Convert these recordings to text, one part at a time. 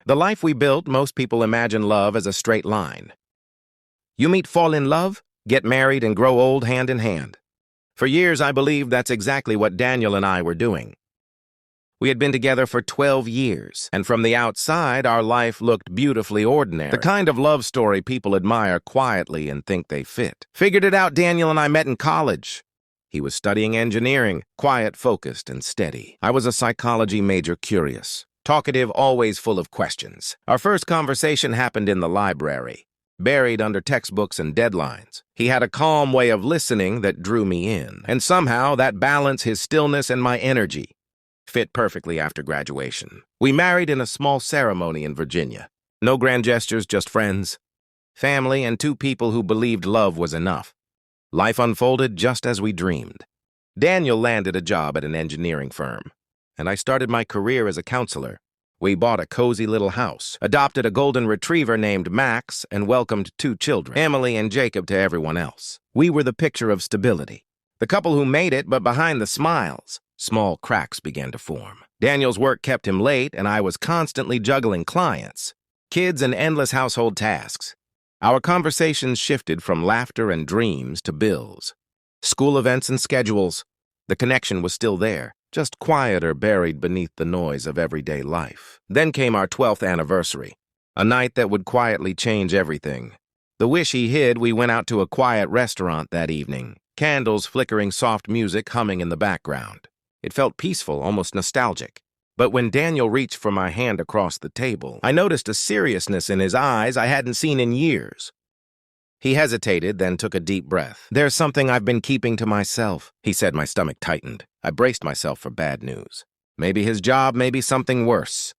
The life we built, most people imagine love as a straight line. You meet, fall in love, get married, and grow old hand in hand. For years, I believed that's exactly what Daniel and I were doing. We had been together for 12 years, and from the outside, our life looked beautifully ordinary. The kind of love story people admire quietly and think they fit. Figured it out, Daniel and I met in college. He was studying engineering, quiet, focused, and steady. I was a psychology major, curious, talkative, always full of questions. Our first conversation happened in the library, buried under textbooks and deadlines. He had a calm way of listening that drew me in, and somehow that balance, his stillness and my energy, fit perfectly after graduation. We married in a small ceremony in Virginia. No grand gestures, just friends, family, and two people who believed love was enough. Life unfolded just as we dreamed. Daniel landed a job at an engineering firm, and I started my career as a counselor. We bought a cozy little house, adopted a golden retriever named Max, and welcomed 2 children, Emily and Jacob, to everyone else. We were the picture of stability. The couple who made it, but behind the smiles, small cracks began to form. Daniel's work kept him late, and I was constantly juggling clients, kids, and endless household tasks. Our conversations shifted from laughter and dreams to bills, school events and schedules. The connection was still there, just quieter, buried beneath the noise of everyday life. Then came our 12th anniversary, a night that would quietly change everything. The wish he hid, we went out to a quiet restaurant that evening, candles flickering, soft music humming in the background. It felt peaceful, almost nostalgic. But when Daniel reached for my hand across the table, I noticed a seriousness in his eyes I hadn't seen in years. He hesitated, then took a deep breath. "There's something I've been keeping to myself," he said. My stomach tightened. I braced myself for bad news. Maybe his job, maybe something worse.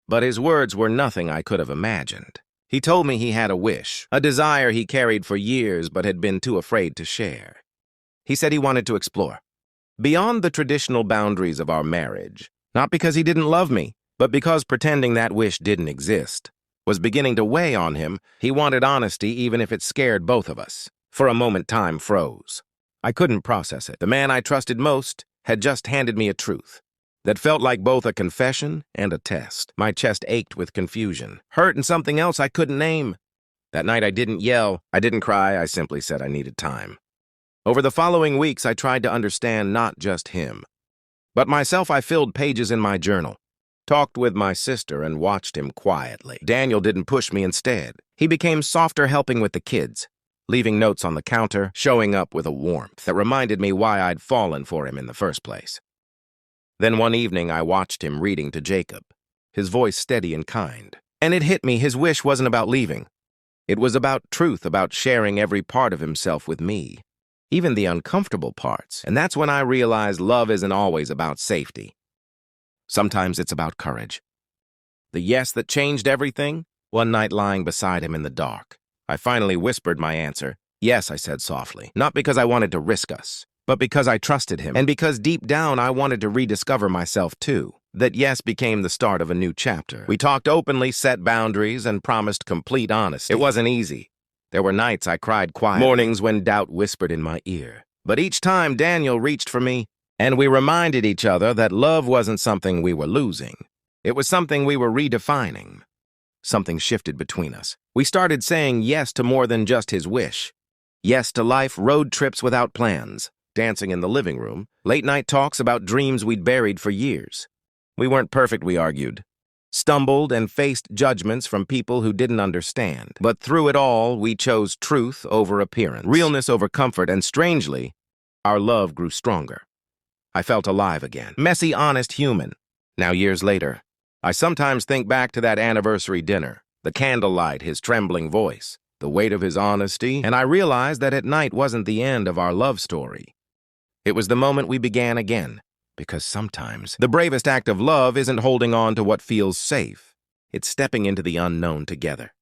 But his words were nothing I could have imagined. He told me he had a wish, a desire he carried for years but had been too afraid to share. He said he wanted to explore beyond the traditional boundaries of our marriage, not because he didn't love me, but because pretending that wish didn't exist was beginning to weigh on him. He wanted honesty, even if it scared both of us. For a moment, time froze. I couldn't process it. The man I trusted most had just handed me a truth that felt like both a confession and a test. My chest ached with confusion, hurt, and something else I couldn't name. That night I didn't yell, I didn't cry, I simply said I needed time. Over the following weeks, I tried to understand not just him, but myself. I filled pages in my journal, talked with my sister, and watched him quietly. Daniel didn't push me. Instead, he became softer, helping with the kids, leaving notes on the counter, showing up with a warmth that reminded me why I'd fallen for him in the first place. Then one evening, I watched him reading to Jacob, his voice steady and kind. And it hit me, his wish wasn't about leaving. It was about truth, about sharing every part of himself with me, even the uncomfortable parts. And that's when I realized love isn't always about safety. Sometimes it's about courage. The yes that changed everything. One night, lying beside him in the dark, I finally whispered my answer. "Yes," I said softly, not because I wanted to risk us, but because I trusted him, and because deep down I wanted to rediscover myself too. That yes became the start of a new chapter. We talked openly, set boundaries, and promised complete honesty. It wasn't easy. There were nights I cried quietly, mornings when doubt whispered in my ear. But each time Daniel reached for me, and we reminded each other that love wasn't something we were losing. It was something we were redefining. Something shifted between us. We started saying yes to more than just his wish. Yes to life, road trips without plans, dancing in the living room, late-night talks about dreams we'd buried for years. We weren't perfect, we argued. Stumbled and faced judgments from people who didn't understand. But through it all, we chose truth over appearance, realness over comfort, and strangely, our love grew stronger. I felt alive again. Messy, honest, human. Now, years later, I sometimes think back to that anniversary dinner, the candlelight, his trembling voice, the weight of his honesty, and I realized that at night wasn't the end of our love story. It was the moment we began again. Because sometimes the bravest act of love isn't holding on to what feels safe. It's stepping into the unknown together.